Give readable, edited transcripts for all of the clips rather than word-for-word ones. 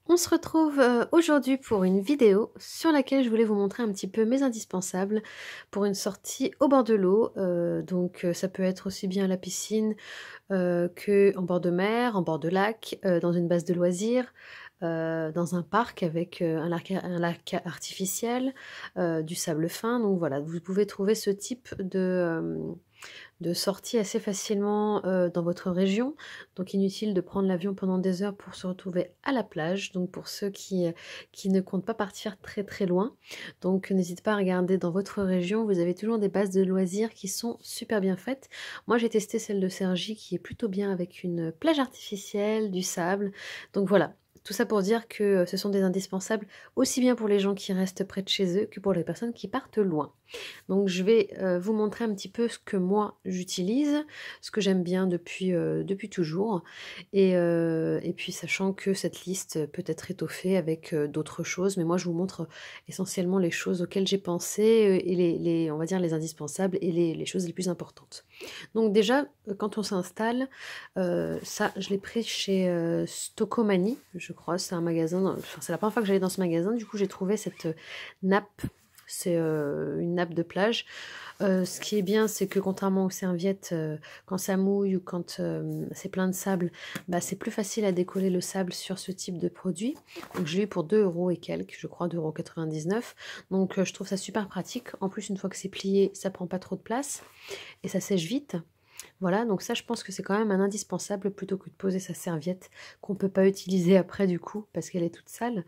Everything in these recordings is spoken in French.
On se retrouve aujourd'hui pour une vidéo sur laquelle je voulais vous montrer un petit peu mes indispensables pour une sortie au bord de l'eau. Ça peut être aussi bien à la piscine que en bord de mer, en bord de lac, dans une base de loisirs, dans un parc avec un lac artificiel, du sable fin. Donc voilà, vous pouvez trouver ce type de sortie assez facilement dans votre région. Donc inutile de prendre l'avion pendant des heures pour se retrouver à la plage. Donc pour ceux qui ne comptent pas partir très très loin. Donc n'hésitez pas à regarder dans votre région. Vous avez toujours des bases de loisirs qui sont super bien faites. Moi j'ai testé celle de Cergy qui est plutôt bien avec une plage artificielle, du sable. Donc voilà. Tout ça pour dire que ce sont des indispensables aussi bien pour les gens qui restent près de chez eux que pour les personnes qui partent loin. Donc je vais vous montrer un petit peu ce que moi j'utilise, ce que j'aime bien depuis toujours. Et puis sachant que cette liste peut être étoffée avec d'autres choses, mais moi je vous montre essentiellement les choses auxquelles j'ai pensé et on va dire les indispensables et les choses les plus importantes. Donc déjà, quand on s'installe, ça je l'ai pris chez Stocomanie, je crois, c'est un magasin, enfin, c'est la première fois que j'allais dans ce magasin, du coup j'ai trouvé cette nappe. C'est une nappe de plage. Ce qui est bien, c'est que contrairement aux serviettes, quand ça mouille ou quand c'est plein de sable, bah, c'est plus facile à décoller le sable sur ce type de produit. Donc je l'ai eu pour 2 euros et quelques, je crois 2,99 €. Donc je trouve ça super pratique. En plus, une fois que c'est plié, ça prend pas trop de place et ça sèche vite. Voilà, donc ça, je pense que c'est quand même un indispensable plutôt que de poser sa serviette qu'on peut pas utiliser après du coup parce qu'elle est toute sale.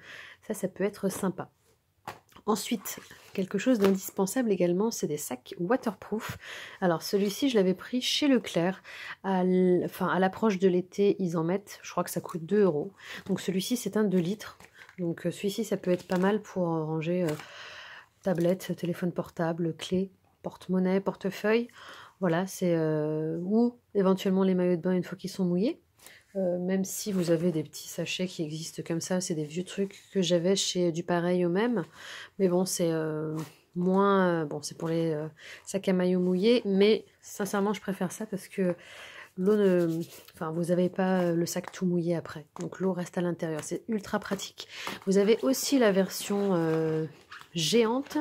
Ça peut être sympa. Ensuite, quelque chose d'indispensable également, c'est des sacs waterproof. Alors celui-ci, je l'avais pris chez Leclerc. À l'approche de l'été, ils en mettent, je crois que ça coûte 2 euros. Donc celui-ci, c'est un 2 litres. Donc celui-ci, ça peut être pas mal pour ranger tablette, téléphone portable, clé, porte-monnaie, portefeuille. Voilà, ou éventuellement les maillots de bain une fois qu'ils sont mouillés. Même si vous avez des petits sachets qui existent comme ça, c'est des vieux trucs que j'avais chez du pareil au même. Mais bon, c'est moins... bon, c'est pour les sacs à maillot mouillés, mais sincèrement, je préfère ça parce que l'eau ne... Enfin, vous n'avez pas le sac tout mouillé après. Donc l'eau reste à l'intérieur. C'est ultra pratique. Vous avez aussi la version géante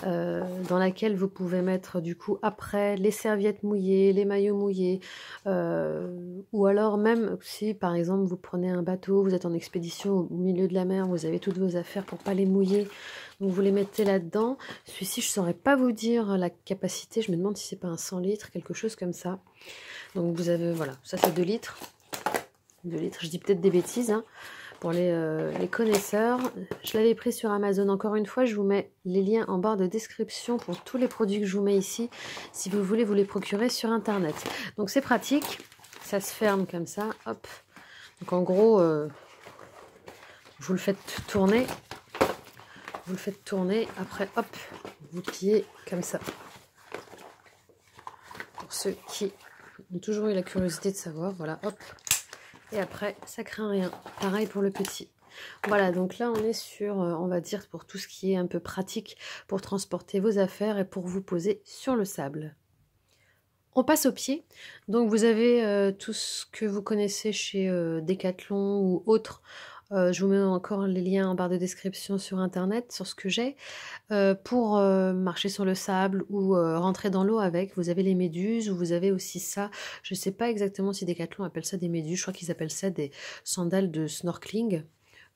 dans laquelle vous pouvez mettre du coup après les serviettes mouillées, les maillots mouillés, ou alors même si par exemple vous prenez un bateau, vous êtes en expédition au milieu de la mer, vous avez toutes vos affaires pour pas les mouiller, donc vous les mettez là-dedans. Celui-ci je saurais pas vous dire la capacité, je me demande si c'est pas un 100 litres, quelque chose comme ça. Donc vous avez, voilà, ça c'est 2 litres. 2 litres, je dis peut-être des bêtises, hein. Pour les connaisseurs, je l'avais pris sur Amazon. Encore une fois, je vous mets les liens en barre de description pour tous les produits que je vous mets ici, si vous voulez vous les procurer sur Internet. Donc c'est pratique, ça se ferme comme ça, hop. Donc en gros, vous le faites tourner, après hop, vous pliez comme ça. Pour ceux qui ont toujours eu la curiosité de savoir, voilà, hop. Et après, ça craint rien. Pareil pour le petit. Voilà, donc là, on est sur, on va dire, pour tout ce qui est un peu pratique pour transporter vos affaires et pour vous poser sur le sable. On passe au pied. Donc, vous avez tout ce que vous connaissez chez Decathlon ou autres. Je vous mets encore les liens en barre de description sur Internet, sur ce que j'ai. Pour marcher sur le sable ou rentrer dans l'eau avec, vous avez les méduses, ou vous avez aussi ça, je ne sais pas exactement si Decathlon appelle ça des méduses, je crois qu'ils appellent ça des sandales de snorkeling,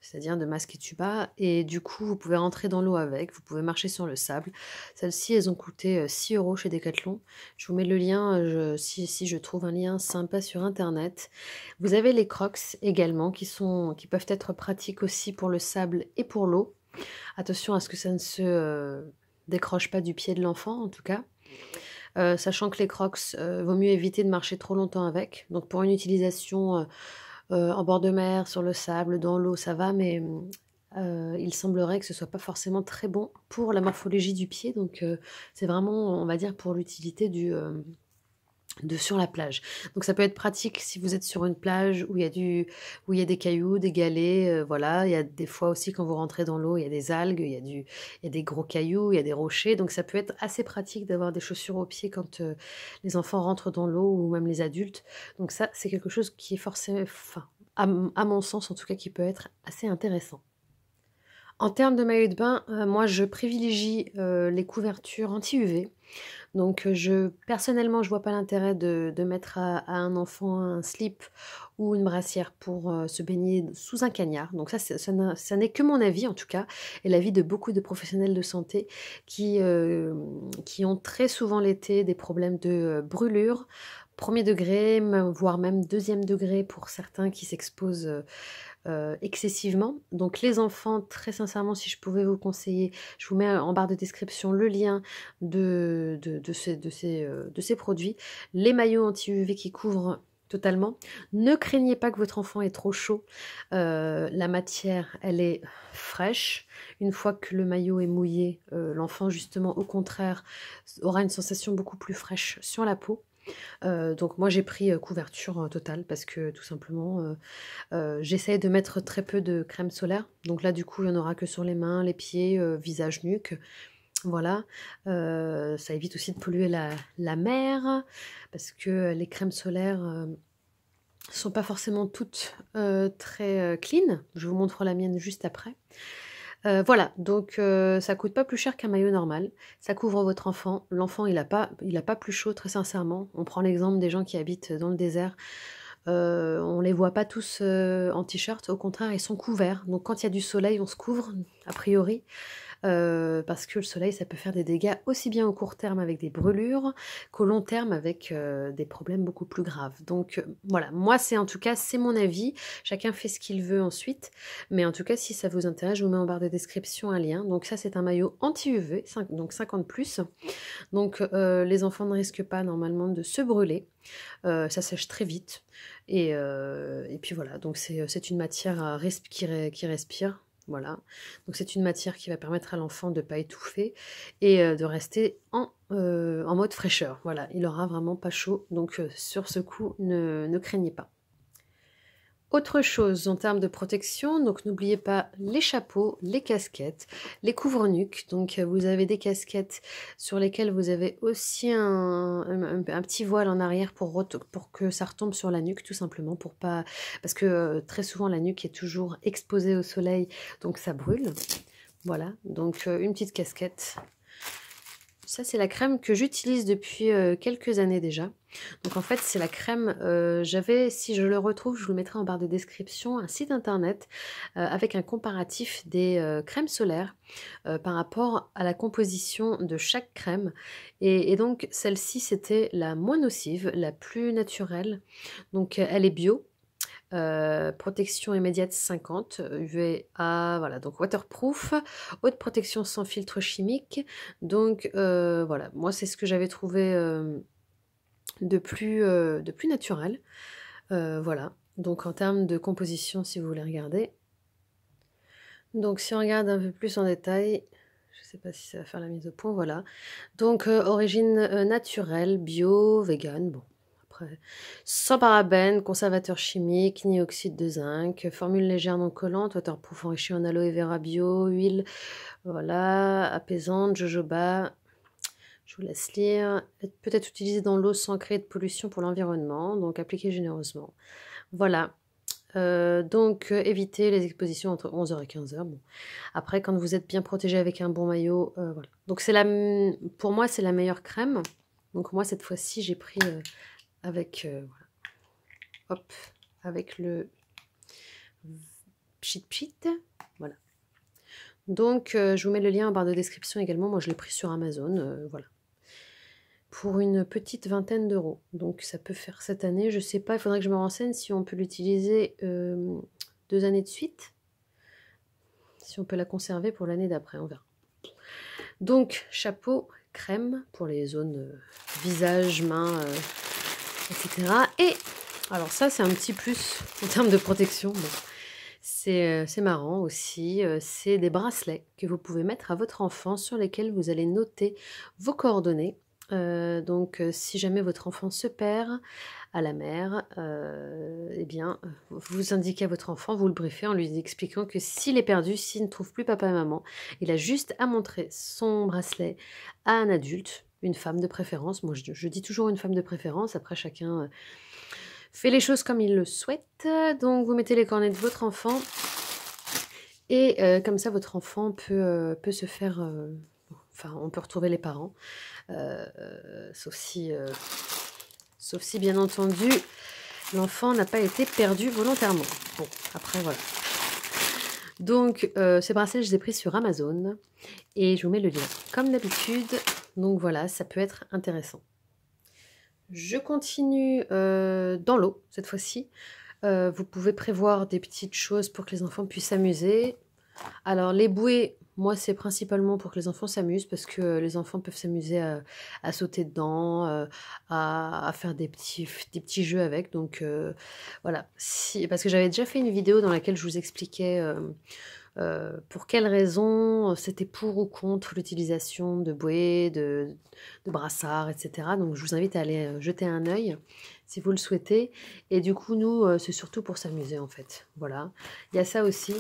c'est-à-dire de masque et tuba, et du coup vous pouvez rentrer dans l'eau avec, vous pouvez marcher sur le sable. Celles-ci, elles ont coûté 6 euros chez Decathlon. Je vous mets le lien, si je trouve un lien sympa sur Internet. Vous avez les Crocs également, qui peuvent être pratiques aussi pour le sable et pour l'eau. Attention à ce que ça ne se décroche pas du pied de l'enfant, en tout cas. Sachant que les Crocs, vaut mieux éviter de marcher trop longtemps avec. Donc pour une utilisation en bord de mer, sur le sable, dans l'eau, ça va, mais il semblerait que ce soit pas forcément très bon pour la morphologie du pied. Donc c'est vraiment, on va dire, pour l'utilité de sur la plage. Donc ça peut être pratique si vous êtes sur une plage où il y a des cailloux, des galets, voilà. Il y a des fois aussi quand vous rentrez dans l'eau, il y a des algues, il y a des gros cailloux, il y a des rochers. Donc ça peut être assez pratique d'avoir des chaussures aux pieds quand les enfants rentrent dans l'eau ou même les adultes. Donc ça, c'est quelque chose qui est forcément, enfin, à mon sens en tout cas, qui peut être assez intéressant. En termes de maillot de bain, moi je privilégie les couvertures anti-UV. Donc personnellement, je vois pas l'intérêt de mettre à un enfant un slip ou une brassière pour se baigner sous un cagnard. Donc ça n'est que mon avis en tout cas, et l'avis de beaucoup de professionnels de santé qui ont très souvent l'été des problèmes de brûlure, premier degré, voire même deuxième degré pour certains qui s'exposent excessivement. Donc les enfants, très sincèrement, si je pouvais vous conseiller, je vous mets en barre de description le lien de ces produits. Les maillots anti-UV qui couvrent totalement. Ne craignez pas que votre enfant est trop chaud. La matière, elle est fraîche. Une fois que le maillot est mouillé, l'enfant, justement, au contraire, aura une sensation beaucoup plus fraîche sur la peau. Donc moi j'ai pris couverture totale parce que tout simplement j'essaye de mettre très peu de crème solaire. Donc là du coup il n'y en aura que sur les mains, les pieds, visage, nuque. Voilà, ça évite aussi de polluer la mer parce que les crèmes solaires sont pas forcément toutes très clean. Je vous montre la mienne juste après. Voilà, donc ça coûte pas plus cher qu'un maillot normal. Ça couvre votre enfant. L'enfant, il a pas plus chaud, très sincèrement. On prend l'exemple des gens qui habitent dans le désert. On les voit pas tous en t-shirt. Au contraire, ils sont couverts. Donc quand il y a du soleil, on se couvre, a priori. Parce que le soleil, ça peut faire des dégâts aussi bien au court terme avec des brûlures qu'au long terme avec des problèmes beaucoup plus graves. Donc voilà, moi en tout cas, c'est mon avis. Chacun fait ce qu'il veut ensuite. Mais en tout cas, si ça vous intéresse, je vous mets en barre de description un lien. Donc ça, c'est un maillot anti-UV, donc 50+. Donc les enfants ne risquent pas normalement de se brûler. Ça sèche très vite. Et puis voilà, donc c'est une matière qui respire. Voilà, donc c'est une matière qui va permettre à l'enfant de ne pas étouffer et de rester en mode fraîcheur. Voilà, il aura vraiment pas chaud, donc sur ce coup, ne craignez pas. Autre chose en termes de protection, donc n'oubliez pas les chapeaux, les casquettes, les couvre-nuques. Donc vous avez des casquettes sur lesquelles vous avez aussi un petit voile en arrière pour que ça retombe sur la nuque, tout simplement, parce que très souvent la nuque est toujours exposée au soleil, donc ça brûle. Voilà, donc une petite casquette. Ça, c'est la crème que j'utilise depuis quelques années déjà. Donc en fait, c'est la crème, si je le retrouve, je vous le mettrai en barre de description, un site internet avec un comparatif des crèmes solaires par rapport à la composition de chaque crème. Et donc celle-ci, c'était la moins nocive, la plus naturelle. Donc elle est bio. Protection immédiate 50, UVA, voilà, donc waterproof, haute protection sans filtre chimique. Donc voilà, moi c'est ce que j'avais trouvé de plus naturel. Voilà, donc en termes de composition, si vous voulez regarder. Donc si on regarde un peu plus en détail, je ne sais pas si ça va faire la mise au point, voilà. Donc origine naturelle, bio, vegan, bon. Sans parabènes, conservateurs chimiques, ni oxyde de zinc, formule légère non collante, waterproof enrichi en aloe vera bio, huile, voilà, apaisante, jojoba. Je vous laisse lire. Peut-être utilisé dans l'eau sans créer de pollution pour l'environnement, donc appliquez généreusement. Voilà. Donc évitez les expositions entre 11h et 15h. Bon. Après, quand vous êtes bien protégé avec un bon maillot, voilà. Donc pour moi, c'est la meilleure crème. Donc moi, cette fois-ci, j'ai pris avec voilà. Hop, avec le Pchit Pchit, voilà. Donc je vous mets le lien en barre de description également. Moi, je l'ai pris sur Amazon, voilà. Pour une petite vingtaine d'euros. Donc ça peut faire cette année, je sais pas, il faudrait que je me renseigne si on peut l'utiliser 2 années de suite. Si on peut la conserver pour l'année d'après, on verra. Donc chapeau, crème pour les zones visage, main, etc. Et alors ça c'est un petit plus en termes de protection. Bon. C'est marrant aussi, c'est des bracelets que vous pouvez mettre à votre enfant sur lesquels vous allez noter vos coordonnées. Donc si jamais votre enfant se perd à la mer, eh bien vous indiquez à votre enfant, vous le briefez en lui expliquant que s'il est perdu, s'il ne trouve plus papa et maman, il a juste à montrer son bracelet à un adulte, une femme de préférence. Moi je dis toujours une femme de préférence, après chacun fait les choses comme il le souhaite. Donc vous mettez les cornets de votre enfant et comme ça votre enfant peut se faire... enfin, on peut retrouver les parents, sauf si bien entendu l'enfant n'a pas été perdu volontairement. Bon, après voilà. Donc ces bracelets, je les ai pris sur Amazon et je vous mets le lien comme d'habitude. Donc voilà, ça peut être intéressant. Je continue dans l'eau cette fois-ci. Vous pouvez prévoir des petites choses pour que les enfants puissent s'amuser. Alors les bouées, moi c'est principalement pour que les enfants s'amusent parce que les enfants peuvent s'amuser à sauter dedans, à faire des petits jeux avec. Donc voilà, parce que j'avais déjà fait une vidéo dans laquelle je vous expliquais pour quelles raisons c'était pour ou contre l'utilisation de bouées, de brassards, etc. Donc je vous invite à aller jeter un œil si vous le souhaitez. Et du coup, nous, c'est surtout pour s'amuser en fait. Voilà. Il y a ça aussi,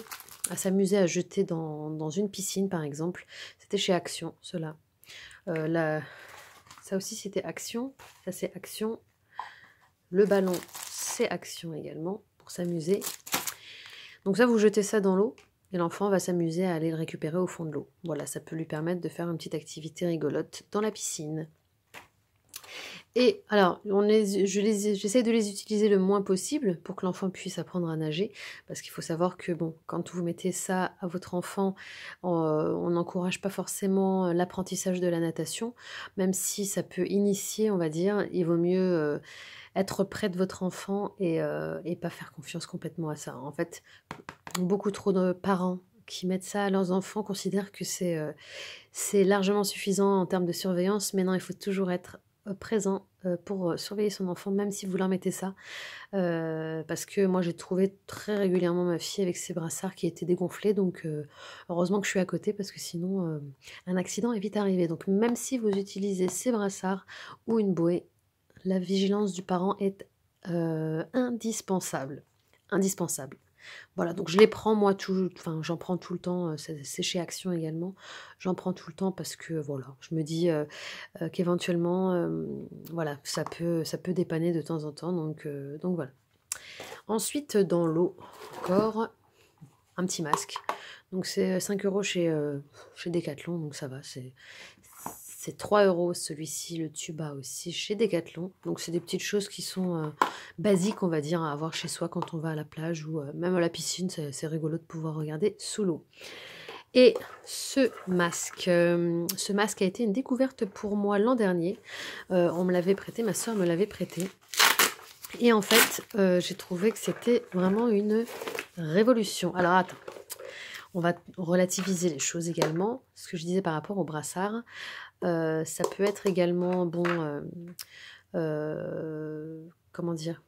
à s'amuser à jeter dans une piscine par exemple. C'était chez Action, cela. Ça aussi c'était Action. Ça c'est Action. Le ballon, c'est Action également, pour s'amuser. Donc ça, vous jetez ça dans l'eau. Et l'enfant va s'amuser à aller le récupérer au fond de l'eau. Voilà, ça peut lui permettre de faire une petite activité rigolote dans la piscine. Et alors, j'essaie de les utiliser le moins possible pour que l'enfant puisse apprendre à nager. Parce qu'il faut savoir que, bon, quand vous mettez ça à votre enfant, on n'encourage pas forcément l'apprentissage de la natation. Même si ça peut initier, on va dire, il vaut mieux être près de votre enfant et pas faire confiance complètement à ça. En fait, beaucoup trop de parents qui mettent ça à leurs enfants considèrent que c'est largement suffisant en termes de surveillance, mais non, il faut toujours être présent pour surveiller son enfant, même si vous leur mettez ça. Parce que moi, j'ai trouvé très régulièrement ma fille avec ses brassards qui étaient dégonflés, donc heureusement que je suis à côté, parce que sinon, un accident est vite arrivé. Donc même si vous utilisez ces brassards ou une bouée, la vigilance du parent est indispensable. Indispensable. Voilà, donc je les prends moi enfin j'en prends tout le temps, c'est chez Action également. J'en prends tout le temps parce que voilà, je me dis qu'éventuellement, voilà, ça peut dépanner de temps en temps, donc voilà. Ensuite, dans l'eau, encore un petit masque. Donc c'est 5 € chez Decathlon, donc ça va, c'est 3 € celui-ci, le tuba aussi chez Decathlon. Donc c'est des petites choses qui sont basiques, on va dire, à avoir chez soi quand on va à la plage ou même à la piscine. C'est rigolo de pouvoir regarder sous l'eau. Et ce masque a été une découverte pour moi l'an dernier. On me l'avait prêté, ma soeur me l'avait prêté. Et en fait, j'ai trouvé que c'était vraiment une révolution. Alors attends. On va relativiser les choses également. Ce que je disais par rapport au brassard, ça peut être également bon, comment dire,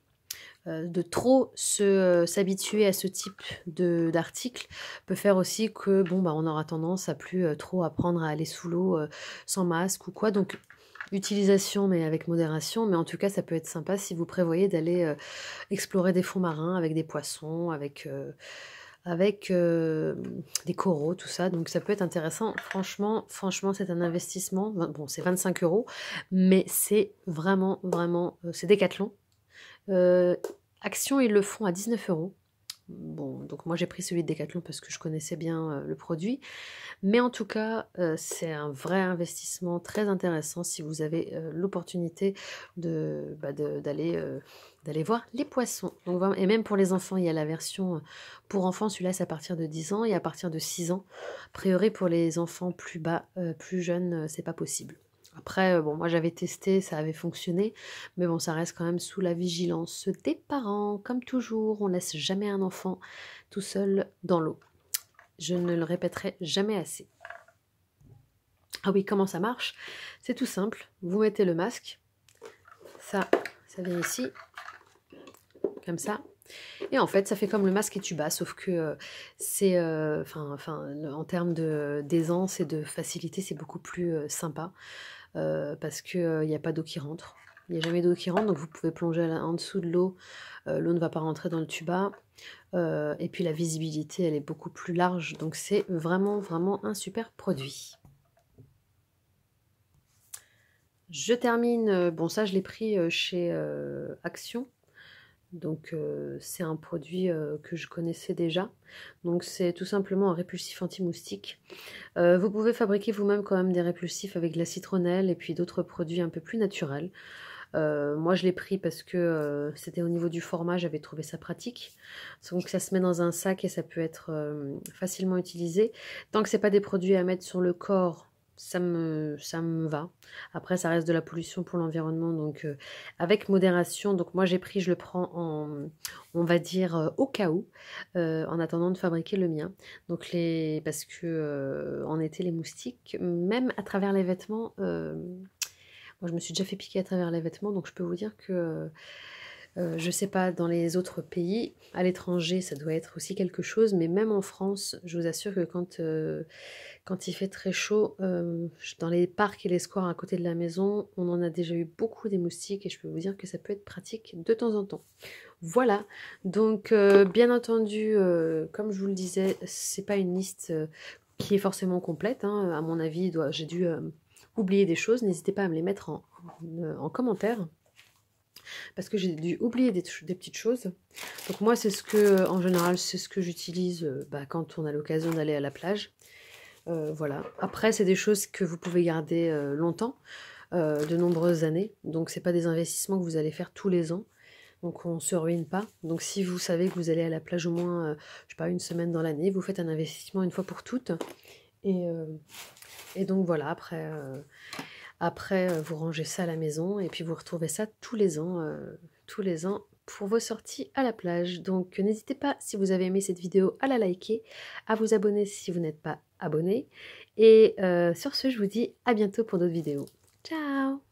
de trop s'habituer à ce type d'article peut faire aussi que bon bah on aura tendance à plus trop apprendre à aller sous l'eau sans masque ou quoi. Donc utilisation mais avec modération, mais en tout cas ça peut être sympa si vous prévoyez d'aller explorer des fonds marins avec des poissons, avec des coraux, tout ça. Donc ça peut être intéressant. Franchement, c'est un investissement. Bon, c'est 25 €, mais c'est vraiment, c'est Decathlon. Action, ils le font à 19 €. Bon, donc moi j'ai pris celui de Decathlon parce que je connaissais bien le produit. Mais en tout cas, c'est un vrai investissement très intéressant si vous avez l'opportunité d'aller voir les poissons. Donc, et même pour les enfants, il y a la version pour enfants, celui-là c'est à partir de 10 ans et à partir de 6 ans. A priori pour les enfants plus bas, plus jeunes, c'est pas possible. Après, bon, moi j'avais testé, ça avait fonctionné, mais bon, ça reste quand même sous la vigilance des parents. Comme toujours, on laisse jamais un enfant tout seul dans l'eau. Je ne le répéterai jamais assez. Ah oui, comment ça marche? C'est tout simple. Vous mettez le masque. Ça vient ici. Comme ça. Et en fait, ça fait comme le masque et tuba, sauf que c'est... en termes d'aisance et de facilité, c'est beaucoup plus sympa. Parce qu'il n'y a pas d'eau qui rentre. Il n'y a jamais d'eau qui rentre, donc vous pouvez plonger en dessous de l'eau. L'eau ne va pas rentrer dans le tuba. Et puis la visibilité, elle est beaucoup plus large. Donc c'est vraiment un super produit. Je termine, bon ça je l'ai pris chez Action. Donc c'est un produit que je connaissais déjà. Donc c'est tout simplement un répulsif anti-moustique. Vous pouvez fabriquer vous-même quand même des répulsifs avec de la citronnelle et puis d'autres produits un peu plus naturels. Moi je l'ai pris parce que c'était au niveau du format, j'avais trouvé ça pratique. Donc ça se met dans un sac et ça peut être facilement utilisé. Tant que c'est pas des produits à mettre sur le corps, ça me va. Après ça reste de la pollution pour l'environnement, donc avec modération. Donc moi j'ai pris, je le prends en, on va dire au cas où, en attendant de fabriquer le mien. Donc parce que en été les moustiques, même à travers les vêtements, moi, je me suis déjà fait piquer à travers les vêtements, donc je peux vous dire que je sais pas, dans les autres pays, à l'étranger, ça doit être aussi quelque chose, mais même en France, je vous assure que quand il fait très chaud, dans les parcs et les squares à côté de la maison, on en a déjà eu beaucoup des moustiques et je peux vous dire que ça peut être pratique de temps en temps. Voilà, donc bien entendu, comme je vous le disais, c'est pas une liste qui est forcément complète, hein. À mon avis, j'ai dû oublier des choses. N'hésitez pas à me les mettre en commentaire, parce que j'ai dû oublier des petites choses. Donc moi, c'est ce que, en général, c'est ce que j'utilise quand on a l'occasion d'aller à la plage. Voilà. Après, c'est des choses que vous pouvez garder longtemps, de nombreuses années. Donc, c'est pas des investissements que vous allez faire tous les ans. Donc, on ne se ruine pas. Donc, si vous savez que vous allez à la plage au moins, je sais pas, une semaine dans l'année, vous faites un investissement une fois pour toutes. Et, et donc, voilà, après, vous rangez ça à la maison et puis vous retrouvez ça tous les ans pour vos sorties à la plage. Donc n'hésitez pas, si vous avez aimé cette vidéo, à la liker, à vous abonner si vous n'êtes pas abonné. Et sur ce, je vous dis à bientôt pour d'autres vidéos. Ciao!